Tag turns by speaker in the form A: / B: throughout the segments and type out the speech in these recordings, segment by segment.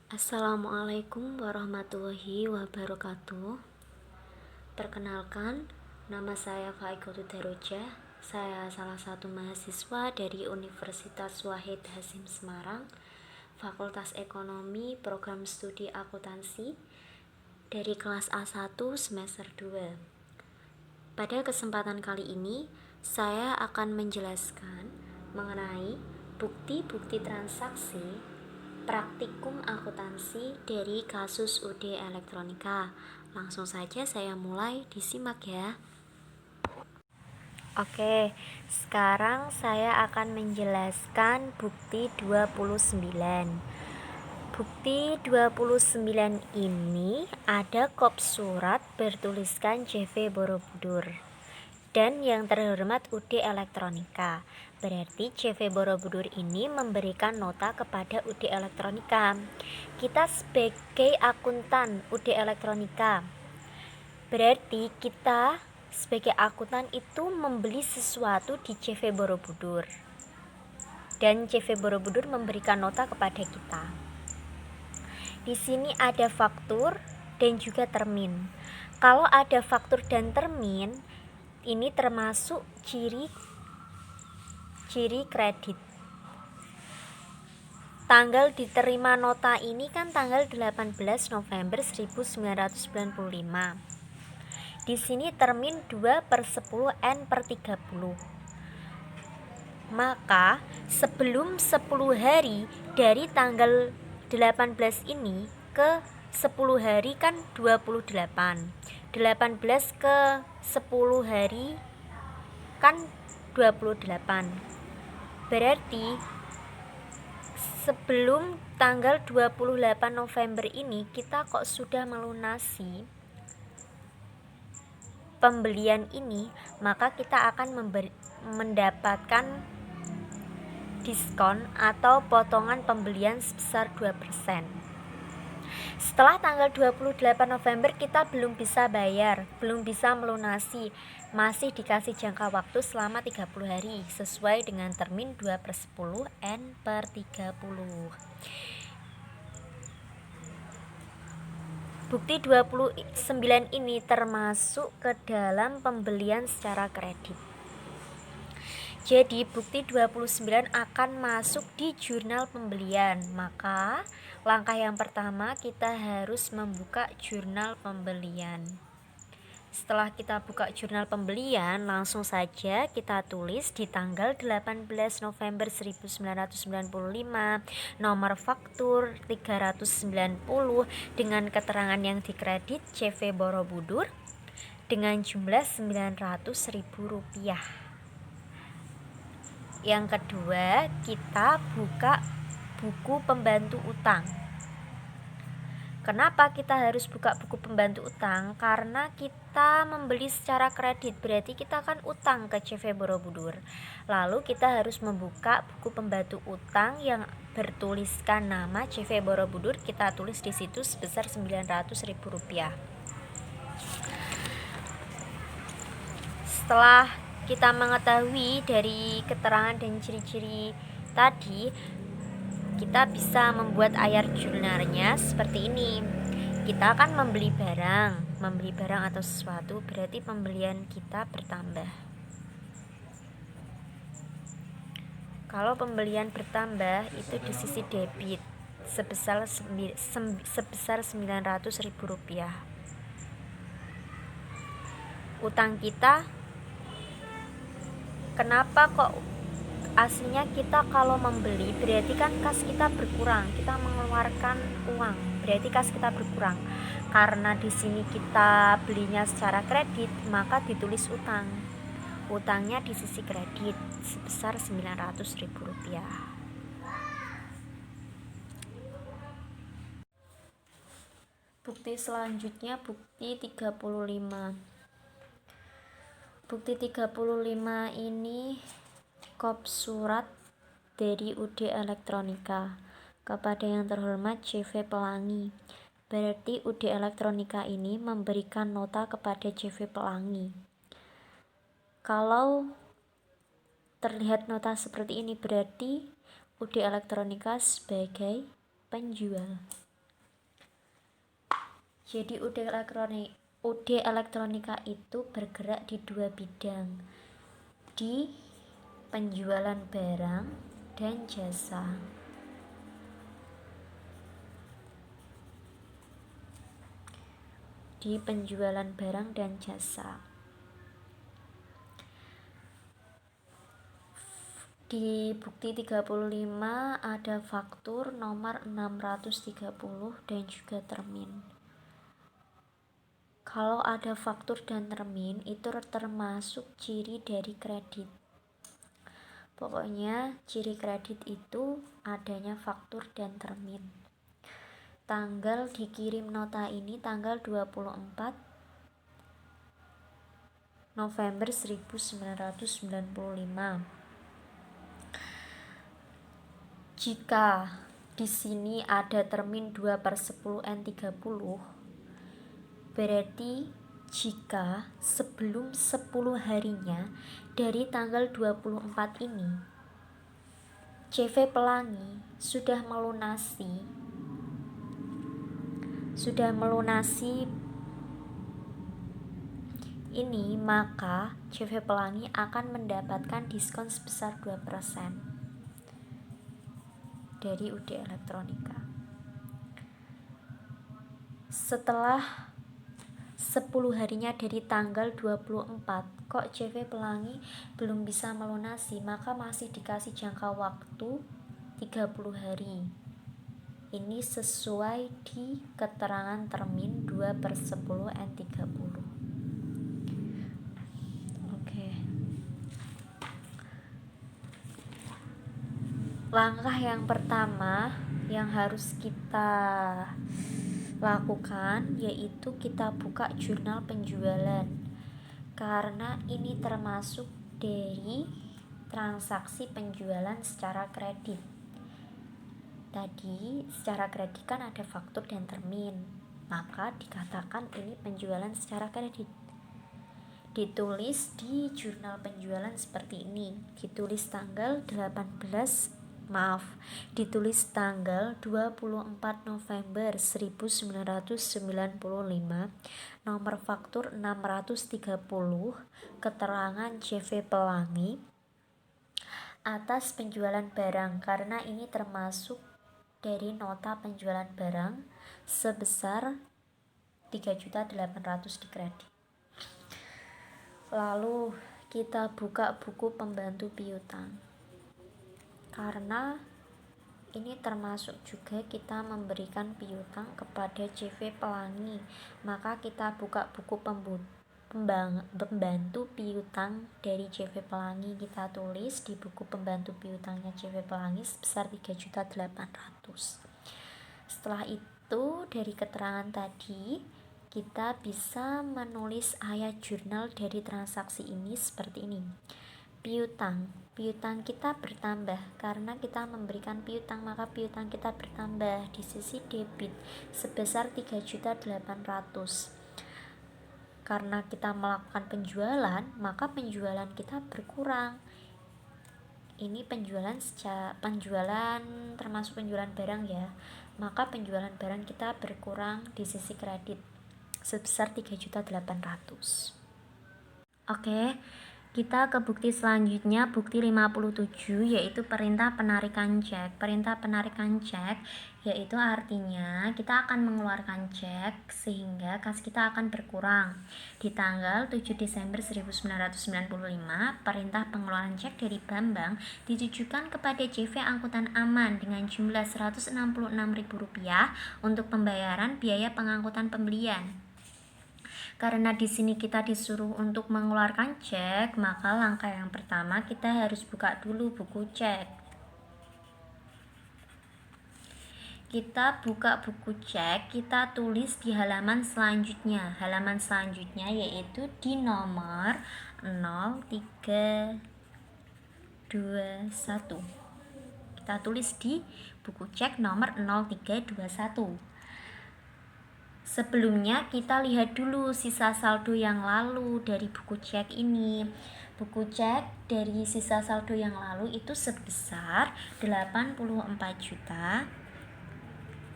A: Assalamualaikum warahmatullahi wabarakatuh. Perkenalkan, nama saya Faikotu Daroja. Saya salah satu mahasiswa dari Universitas Wahid Hasim Semarang, Fakultas Ekonomi, Program Studi Akuntansi, dari kelas A1 semester 2. Pada kesempatan kali ini, saya akan menjelaskan mengenai bukti-bukti transaksi praktikum akuntansi dari kasus UD Elektronika. Langsung saja saya mulai, disimak ya. Oke, sekarang saya akan menjelaskan bukti 29. Bukti 29 ini ada kop surat bertuliskan CV Borobudur dan yang terhormat UD Elektronika. Berarti CV Borobudur ini memberikan nota kepada UD Elektronika. Kita sebagai akuntan UD Elektronika, berarti kita sebagai akuntan itu membeli sesuatu di CV Borobudur dan CV Borobudur memberikan nota kepada kita. Di sini ada faktur dan juga termin. Kalau ada faktur dan termin, ini termasuk ciri kredit. Tanggal diterima nota ini kan tanggal 18 November 1995. Di sini termin 2/10 N/30. Maka sebelum 10 hari dari tanggal 18 ini ke 10 hari kan 28. 18 ke 10 hari kan 28. Berarti sebelum tanggal 28 November ini kita kok sudah melunasi pembelian ini, maka kita akan mendapatkan diskon atau potongan pembelian sebesar 2%. Setelah tanggal 28 November kita belum bisa bayar, belum bisa melunasi, masih dikasih jangka waktu selama 30 hari sesuai dengan termin 2/10 N/30. Bukti 29 ini termasuk ke dalam pembelian secara kredit. Jadi bukti 29 akan masuk di jurnal pembelian. Maka langkah yang pertama kita harus membuka jurnal pembelian. Setelah kita buka jurnal pembelian, langsung saja kita tulis di tanggal 18 November 1995, nomor faktur 390 dengan keterangan yang dikredit CV Borobudur dengan jumlah Rp900.000. Yang kedua, kita buka buku pembantu utang. Kenapa kita harus buka buku pembantu utang? Karena kita membeli secara kredit, berarti kita kan utang ke CV Borobudur. Lalu kita harus membuka buku pembantu utang yang bertuliskan nama CV Borobudur, kita tulis di situ sebesar Rp900.000. Setelah kita mengetahui dari keterangan dan ciri-ciri tadi, kita bisa membuat ayar jurnalnya seperti ini. Kita akan membeli barang atau sesuatu, berarti pembelian kita bertambah. Kalau pembelian bertambah itu di sisi debit sebesar Rp900.000. Utang kita, kenapa kok aslinya kita kalau membeli berarti kan kas kita berkurang, kita mengeluarkan uang, berarti kas kita berkurang. Karena di sini kita belinya secara kredit, maka ditulis utang. Utangnya di sisi kredit sebesar Rp900.000. Bukti selanjutnya bukti 35. Bukti 35 ini kop surat dari UD Elektronika kepada yang terhormat CV Pelangi. Berarti UD Elektronika ini memberikan nota kepada CV Pelangi. Kalau terlihat nota seperti ini berarti UD Elektronika sebagai penjual. Jadi UD Elektronika itu bergerak di dua bidang, di penjualan barang dan jasa. Di penjualan barang dan jasa. Di bukti 35 ada faktur nomor 630 dan juga termin. Kalau ada faktur dan termin itu termasuk ciri dari kredit. Pokoknya ciri kredit itu adanya faktur dan termin. Tanggal dikirim nota ini tanggal 24 November 1995. Jika di sini ada termin 2/10 N30, berarti jika sebelum 10 harinya dari tanggal 24 ini CV Pelangi sudah melunasi ini, maka CV Pelangi akan mendapatkan diskon sebesar 2% dari UD Elektronika. Setelah 10 harinya dari tanggal 24 kok CV Pelangi belum bisa melunasi, maka masih dikasih jangka waktu 30 hari. Ini sesuai di keterangan termin 2/10 N30. Langkah yang pertama yang harus kita lakukan yaitu kita buka jurnal penjualan, karena ini termasuk dari transaksi penjualan secara kredit. Tadi secara kredit kan ada faktur dan termin, maka dikatakan ini penjualan secara kredit. Ditulis di jurnal penjualan seperti ini, ditulis tanggal 24 November 1995, nomor faktur 630, keterangan CV Pelangi atas penjualan barang, karena ini termasuk dari nota penjualan barang sebesar 3.800.000 di kredit. Lalu kita buka buku pembantu piutang, karena ini termasuk juga kita memberikan piutang kepada CV Pelangi, maka kita buka buku pembantu piutang dari CV Pelangi, kita tulis di buku pembantu piutangnya CV Pelangi sebesar 3.800.000. Setelah itu dari keterangan tadi kita bisa menulis ayat jurnal dari transaksi ini seperti ini. Piutang kita bertambah karena kita memberikan piutang, maka piutang kita bertambah di sisi debit sebesar 3.800.000. Karena kita melakukan penjualan, maka penjualan kita berkurang. Ini penjualan termasuk penjualan barang ya, maka penjualan barang kita berkurang di sisi kredit sebesar 3.800.000. Oke, kita ke bukti selanjutnya, bukti 57, yaitu perintah penarikan cek. Perintah penarikan cek yaitu artinya kita akan mengeluarkan cek sehingga kas kita akan berkurang. Di tanggal 7 Desember 1995, perintah pengeluaran cek dari Bambang ditujukan kepada CV Angkutan Aman dengan jumlah Rp166.000 untuk pembayaran biaya pengangkutan pembelian. Karena di sini kita disuruh untuk mengeluarkan cek, maka langkah yang pertama kita harus buka dulu buku cek. Kita buka buku cek, kita tulis di halaman selanjutnya. Halaman selanjutnya yaitu di nomor 0321. Kita tulis di buku cek nomor 0321. Sebelumnya kita lihat dulu sisa saldo yang lalu dari buku cek ini. Buku cek dari sisa saldo yang lalu itu sebesar 84 juta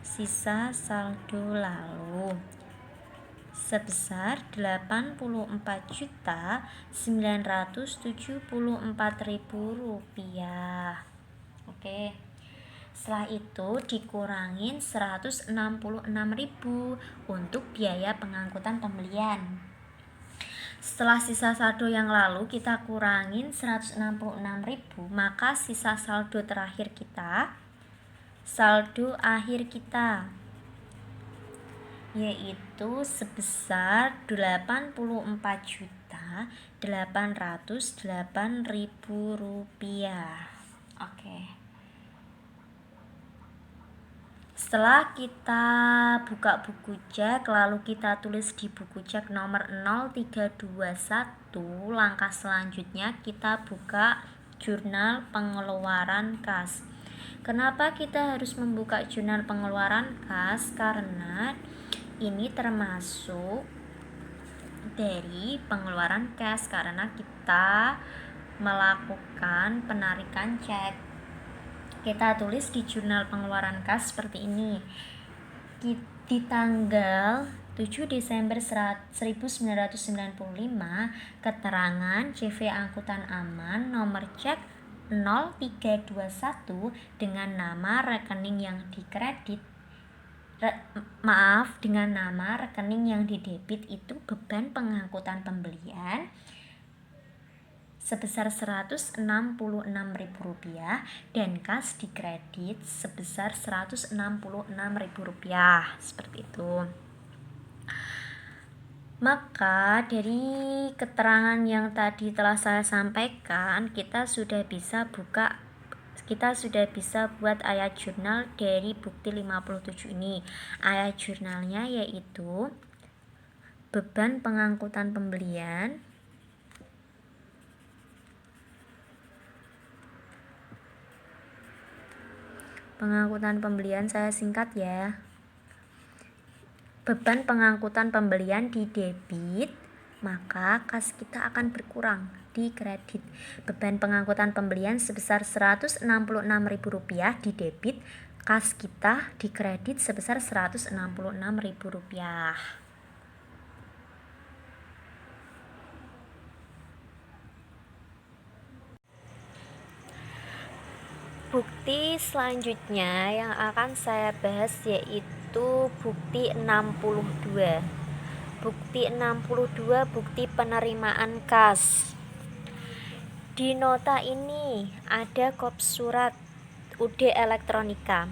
A: sisa saldo lalu. sebesar Rp84.974.000. Oke. Setelah itu dikurangin 166.000 untuk biaya pengangkutan pembelian. Setelah sisa saldo yang lalu kita kurangin 166.000, maka sisa saldo terakhir kita, saldo akhir kita, yaitu sebesar Rp84.808.000. Oke. Setelah kita buka buku cek, lalu kita tulis di buku cek nomor 0321, langkah selanjutnya kita buka jurnal pengeluaran kas. Kenapa kita harus membuka jurnal pengeluaran kas? Karena ini termasuk dari pengeluaran cash, karena kita melakukan penarikan cek. Kita tulis di jurnal pengeluaran kas seperti ini. Di tanggal 7 Desember 1995, keterangan CV angkutan aman nomor cek 0321 dengan nama rekening yang dikredit dengan nama rekening yang didebit itu beban pengangkutan pembelian sebesar Rp166.000 dan kas dikredit sebesar Rp166.000, seperti itu. Maka dari keterangan yang tadi telah saya sampaikan, kita sudah bisa buat ayat jurnal dari bukti 57 ini. Ayat jurnalnya yaitu beban pengangkutan pembelian saya singkat ya. Beban pengangkutan pembelian di debit, maka kas kita akan berkurang di kredit. Beban pengangkutan pembelian sebesar Rp166.000 di debit, kas kita di kredit sebesar Rp166.000. Bukti selanjutnya yang akan saya bahas yaitu bukti 62. Bukti 62, bukti penerimaan kas. Di nota ini ada kop surat UD Elektronika.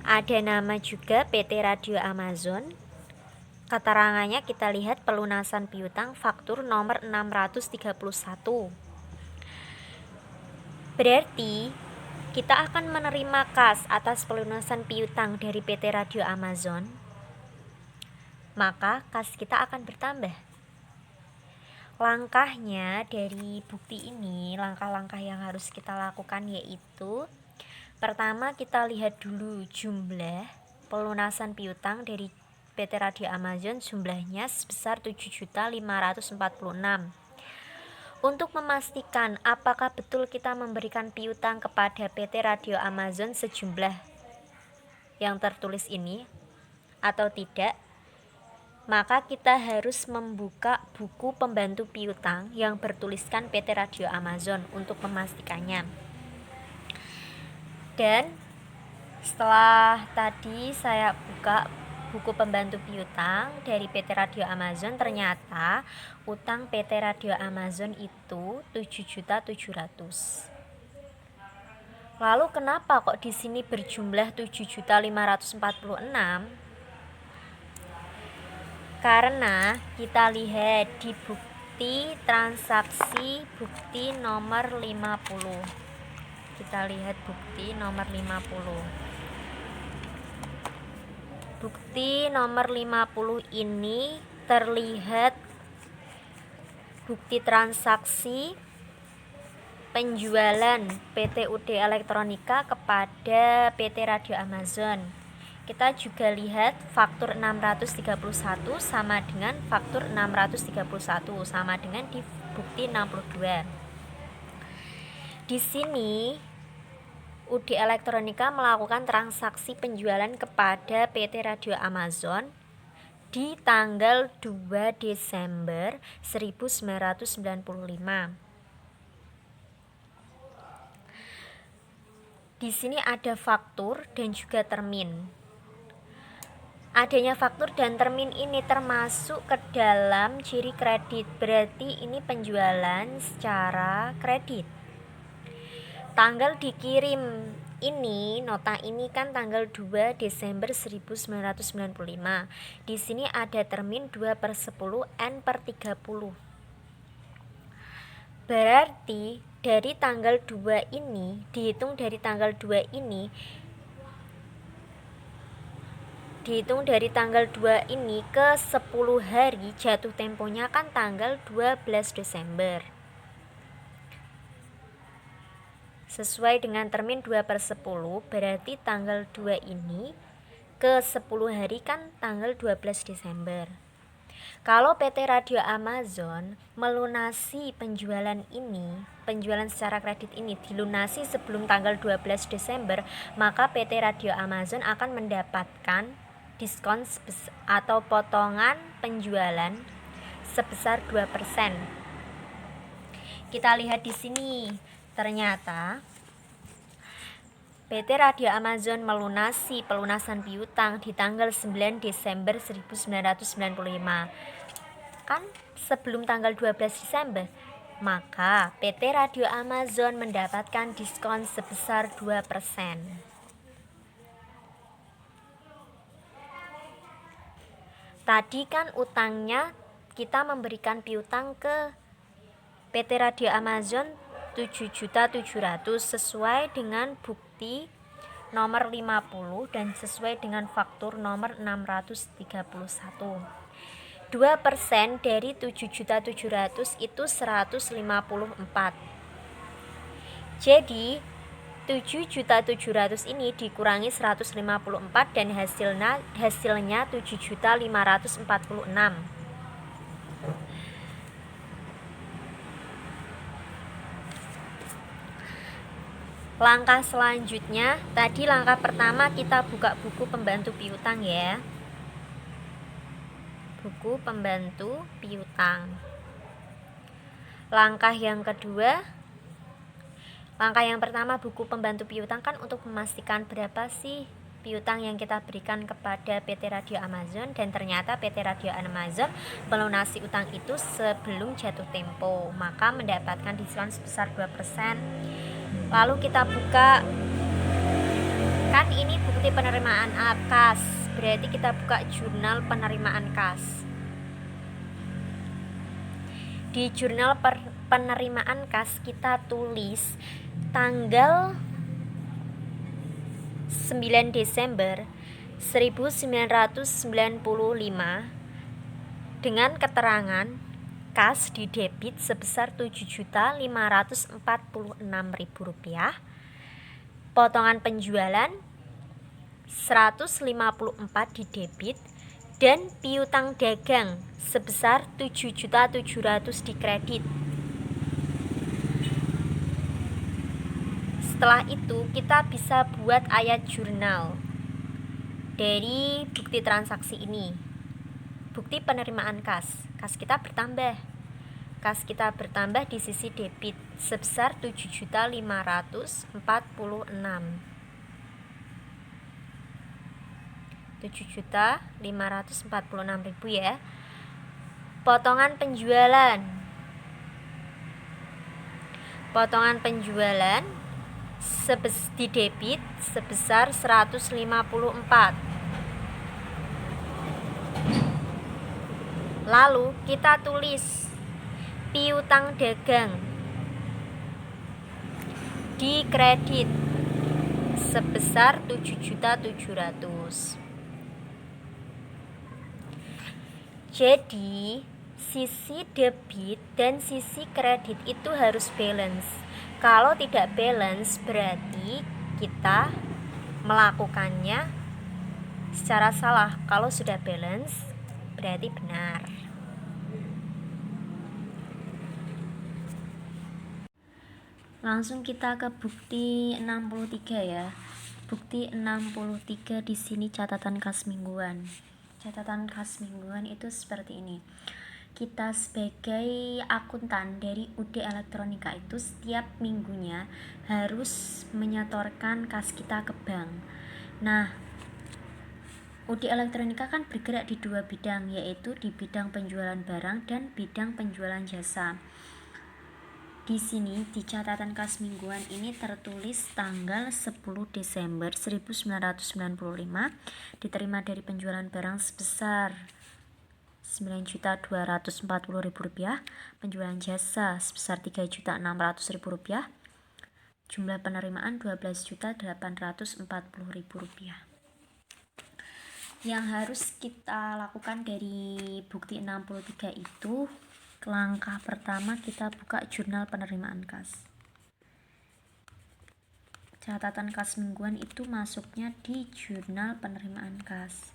A: Ada nama juga PT Radio Amazon. Keterangannya kita lihat pelunasan piutang faktur nomor 631. Berarti kita akan menerima kas atas pelunasan piutang dari PT Radio Amazon, maka kas kita akan bertambah. Langkahnya dari bukti ini, langkah-langkah yang harus kita lakukan yaitu, pertama kita lihat dulu jumlah pelunasan piutang dari PT Radio Amazon, jumlahnya sebesar 7.546. Untuk memastikan apakah betul kita memberikan piutang kepada PT Radio Amazon sejumlah yang tertulis ini atau tidak, maka kita harus membuka buku pembantu piutang yang bertuliskan PT Radio Amazon untuk memastikannya. Dan setelah tadi saya buka buku pembantu piutang dari PT Radio Amazon, ternyata utang PT Radio Amazon itu 7.700.000. Lalu kenapa kok di sini berjumlah 7.546? Karena kita lihat di bukti transaksi bukti nomor 50. Kita lihat bukti nomor 50. Bukti nomor 50 ini terlihat bukti transaksi penjualan PT UD Elektronika kepada PT Radio Amazon. Kita juga lihat faktur 631 sama dengan faktur 631 sama dengan di bukti 62. Di sini UD Elektronika melakukan transaksi penjualan kepada PT Radio Amazon di tanggal 2 Desember 1995. Di sini ada faktur dan juga termin. Adanya faktur dan termin ini termasuk ke dalam ciri kredit, berarti ini penjualan secara kredit. Tanggal dikirim ini, nota ini kan tanggal 2 Desember 1995. Di sini ada termin 2/10 N/30. Berarti dari tanggal 2 ini, dihitung dari tanggal 2 ini ke 10 hari, jatuh temponya kan tanggal 12 Desember. Sesuai dengan termin 2/10, berarti tanggal 2 ini ke 10 hari kan tanggal 12 Desember. Kalau PT Radio Amazon melunasi penjualan secara kredit ini dilunasi sebelum tanggal 12 Desember, maka PT Radio Amazon akan mendapatkan diskon atau potongan penjualan sebesar 2%. Kita lihat di sini, ternyata PT Radio Amazon melunasi pelunasan piutang di tanggal 9 Desember 1995. Kan sebelum tanggal 12 Desember. Maka PT Radio Amazon mendapatkan diskon sebesar 2%. Tadi kan utangnya kita memberikan piutang ke PT Radio Amazon 7.700.000 sesuai dengan bukti nomor 50 dan sesuai dengan faktur nomor 631. 2% dari 7.700.000 itu 154. Jadi 7.700.000 ini dikurangi 154 dan hasilnya 7.546. Langkah selanjutnya, tadi langkah pertama kita buka buku pembantu piutang ya. Buku pembantu piutang. Langkah yang pertama buku pembantu piutang kan untuk memastikan berapa sih piutang yang kita berikan kepada PT Radio Amazon, dan ternyata PT Radio Amazon melunasi utang itu sebelum jatuh tempo, maka mendapatkan diskon sebesar 2%. Lalu kita buka, kan ini bukti penerimaan kas, berarti kita buka jurnal penerimaan kas. Di jurnal penerimaan kas kita tulis tanggal 9 Desember 1995 dengan keterangan kas didebit sebesar Rp7.546.000, potongan penjualan 154 didebit, dan piutang dagang sebesar 7.700.000 dikredit. Setelah itu kita bisa buat ayat jurnal dari bukti transaksi ini. Bukti penerimaan kas kita bertambah. Kas kita bertambah di sisi debit sebesar 7.546.000 ya. Potongan penjualan di debit sebesar 154. Lalu kita tulis piutang dagang di kredit sebesar 7.700.000. Jadi sisi debit dan sisi kredit itu harus balance. Kalau tidak balance berarti kita melakukannya secara salah. Kalau sudah balance berarti benar. Langsung kita ke bukti 63 ya. Bukti 63 di sini catatan kas mingguan. catatan kas mingguan itu seperti ini. Kita sebagai akuntan dari UD Elektronika itu setiap minggunya harus menyetorkan kas kita ke bank. Nah, UD Elektronika kan bergerak di dua bidang, yaitu di bidang penjualan barang dan bidang penjualan jasa. Di sini di catatan kas mingguan ini tertulis tanggal 10 Desember 1995 diterima dari penjualan barang sebesar Rp9.240.000, penjualan jasa sebesar Rp3.600.000, jumlah penerimaan Rp12.840.000. Yang harus kita lakukan dari bukti 63 itu, langkah pertama kita buka jurnal penerimaan kas. Catatan kas mingguan itu masuknya di jurnal penerimaan kas.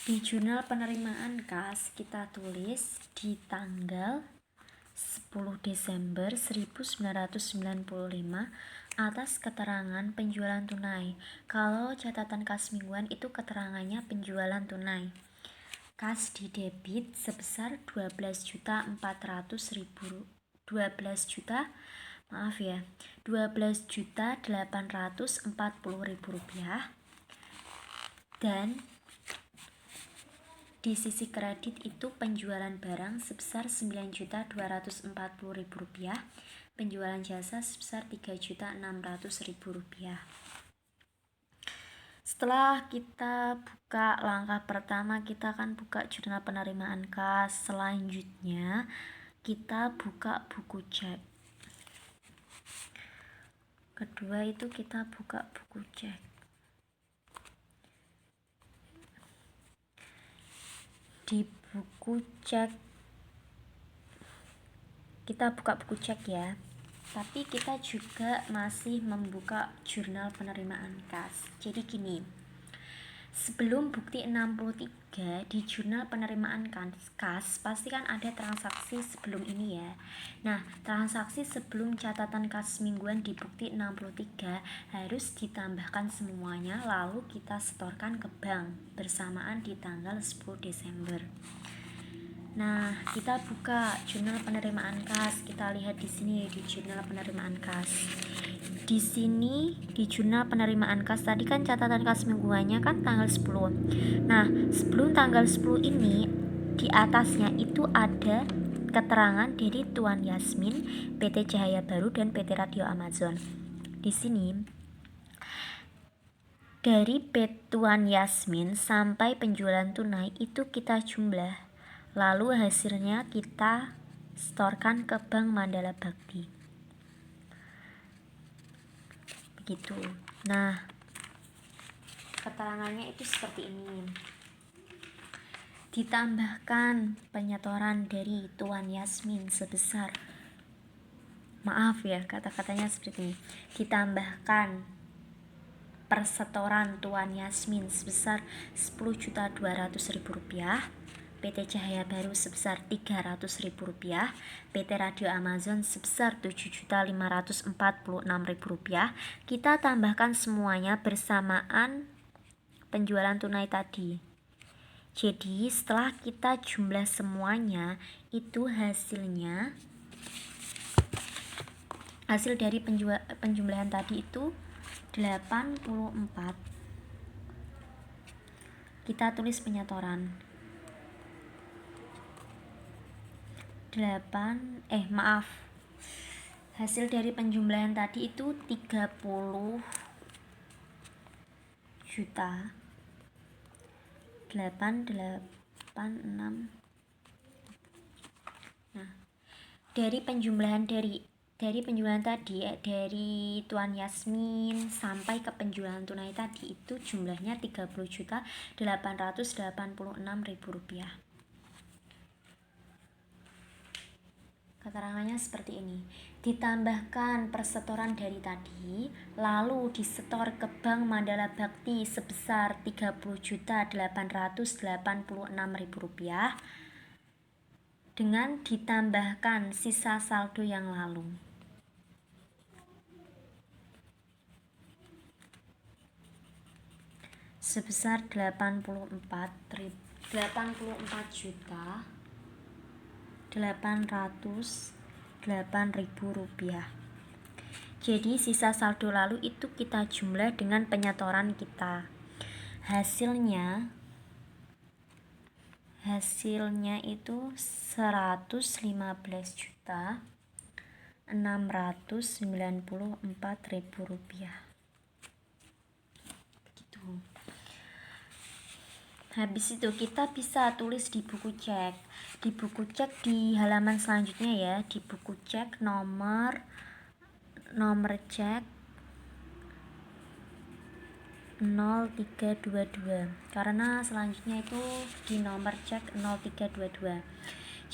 A: Di jurnal penerimaan kas kita tulis di tanggal 10 Desember 1995 atas keterangan penjualan tunai. Kalau catatan kas mingguan itu keterangannya penjualan tunai. Kas di debit sebesar Rp12.840.000 dan di sisi kredit itu penjualan barang sebesar Rp9.240.000, penjualan jasa sebesar Rp3.600.000. Setelah kita buka langkah pertama, kita akan buka jurnal penerimaan kas. Selanjutnya kita buka buku cek. Kedua itu kita buka buku cek. Di buku cek kita buka buku cek ya, tapi kita juga masih membuka jurnal penerimaan kas. Jadi gini, sebelum bukti 63 di jurnal penerimaan kas pasti kan ada transaksi sebelum ini ya. Nah, transaksi sebelum catatan kas mingguan di bukti 63 harus ditambahkan semuanya, lalu kita setorkan ke bank bersamaan di tanggal 10 Desember. Nah, kita buka jurnal penerimaan kas. Kita lihat di sini di jurnal penerimaan kas. Di sini di jurnal penerimaan kas tadi kan catatan kas mingguannya kan tanggal 10. Nah, sebelum tanggal 10 ini di atasnya itu ada keterangan dari Tuan Yasmin, PT Cahaya Baru dan PT Radio Amazon. Di sini dari Tuan Yasmin sampai penjualan tunai itu kita jumlah. Lalu hasilnya kita setorkan ke Bank Mandala Bakti. Begitu. Nah, keterangannya itu seperti ini. Ditambahkan penyetoran dari Tuan Yasmin sebesar, maaf ya kata-katanya seperti ini. Ditambahkan persetoran Tuan Yasmin sebesar Rp10.200.000, PT Cahaya Baru sebesar Rp300.000, PT Radio Amazon sebesar Rp7.546.000. Kita tambahkan semuanya bersamaan penjualan tunai tadi. Jadi setelah kita jumlah semuanya, itu hasil dari penjumlahan tadi itu 84. Kita tulis penyetoran. Hasil dari penjumlahan tadi itu 30 juta 886. Nah, dari penjumlahan tadi dari Tuan Yasmin sampai ke penjualan tunai tadi itu jumlahnya 30.886.000 rupiah. Keterangannya seperti ini. Ditambahkan persetoran dari tadi, lalu disetor ke Bank Mandala Bakti sebesar Rp30.886.000 dengan ditambahkan sisa saldo yang lalu. sebesar 84.808.008 rupiah. Jadi sisa saldo lalu itu kita jumlah dengan penyetoran kita. Hasilnya itu 115.694.000 rupiah. Begitu. Habis itu kita bisa tulis di buku cek. Di buku cek di halaman selanjutnya ya, di buku cek nomor cek 0322, karena selanjutnya itu di nomor cek 0322.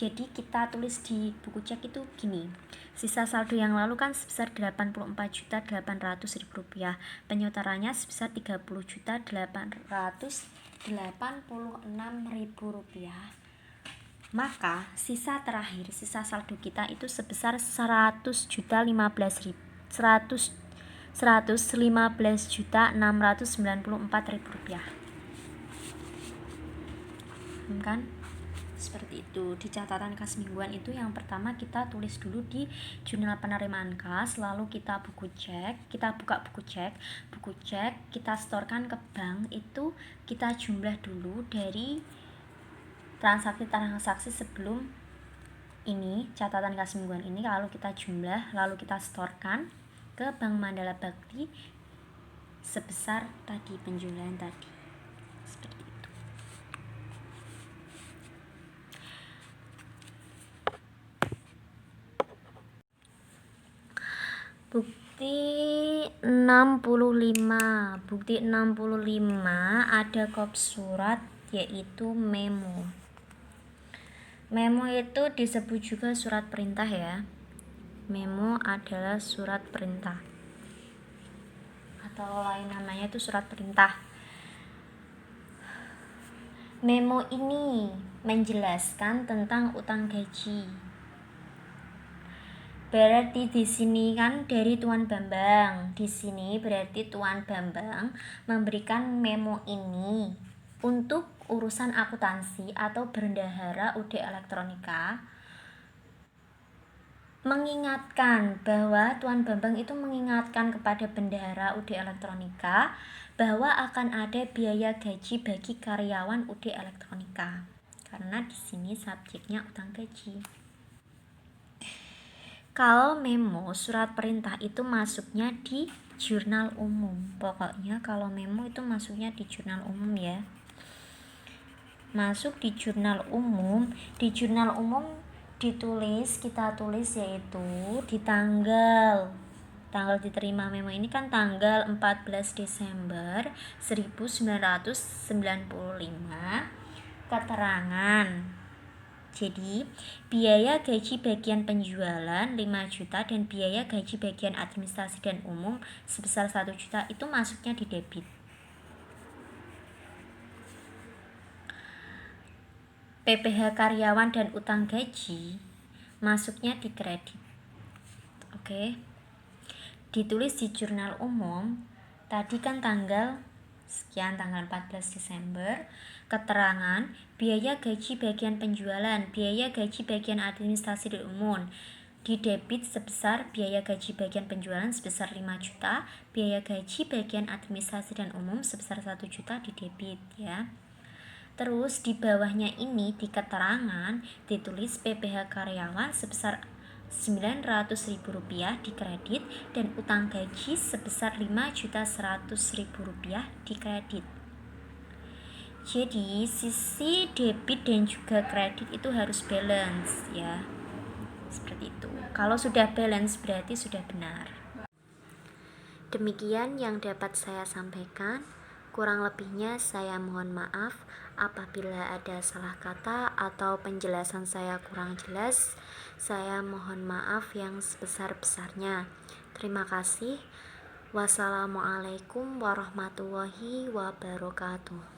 A: Jadi kita tulis di buku cek itu gini, sisa saldo yang lalu kan sebesar 84.800.000 rupiah, penyetorannya sebesar 30.886.000 rupiah. Maka sisa terakhir, sisa saldo kita itu sebesar 115.694.000 rupiah. Kan? Seperti itu. Di catatan kas mingguan itu yang pertama kita tulis dulu di jurnal penerimaan kas, lalu kita buka buku cek, kita setorkan ke bank, itu kita jumlah dulu dari transaksi sebelum ini, catatan kas mingguan ini, lalu kita jumlah, lalu kita setorkan ke Bank Mandala Bakti sebesar tadi penjualan tadi. Seperti itu. Bukti 65. Bukti 65 ada kop surat yaitu memo. Memo itu disebut juga surat perintah ya. Memo adalah surat perintah, atau lain namanya itu surat perintah. Memo ini menjelaskan tentang utang gaji. Berarti di sini kan dari Tuan Bambang. Di sini berarti Tuan Bambang memberikan memo ini untuk urusan akuntansi atau bendahara UD Elektronika, mengingatkan bahwa Tuan Bambang itu mengingatkan kepada bendahara UD Elektronika bahwa akan ada biaya gaji bagi karyawan UD Elektronika, karena di sini subjeknya utang gaji. Kalau memo surat perintah itu masuknya di jurnal umum. Pokoknya kalau memo itu masuknya di jurnal umum ya. Masuk di jurnal umum. Di jurnal umum kita tulis yaitu di tanggal diterima memo ini kan tanggal 14 Desember 1995, keterangan. Jadi biaya gaji bagian penjualan 5 juta dan biaya gaji bagian administrasi dan umum sebesar 1 juta itu masuknya di debit. PPh karyawan dan utang gaji masuknya di kredit. Oke. Ditulis di jurnal umum. Tadi kan tanggal sekian, tanggal 14 Desember. Keterangan biaya gaji bagian penjualan, biaya gaji bagian administrasi dan umum di debit sebesar biaya gaji bagian penjualan sebesar 5 juta, biaya gaji bagian administrasi dan umum sebesar 1 juta di debit ya. Terus di bawahnya ini di keterangan ditulis PPh karyawan sebesar 900.000 rupiah di kredit dan utang gaji sebesar 5.100.000 rupiah di kredit. Jadi sisi debit dan juga kredit itu harus balance ya. Seperti itu. Kalau sudah balance berarti sudah benar. Demikian yang dapat saya sampaikan. Kurang lebihnya saya mohon maaf apabila ada salah kata atau penjelasan saya kurang jelas. Saya mohon maaf yang sebesar-besarnya. Terima kasih. Wassalamualaikum warahmatullahi wabarakatuh.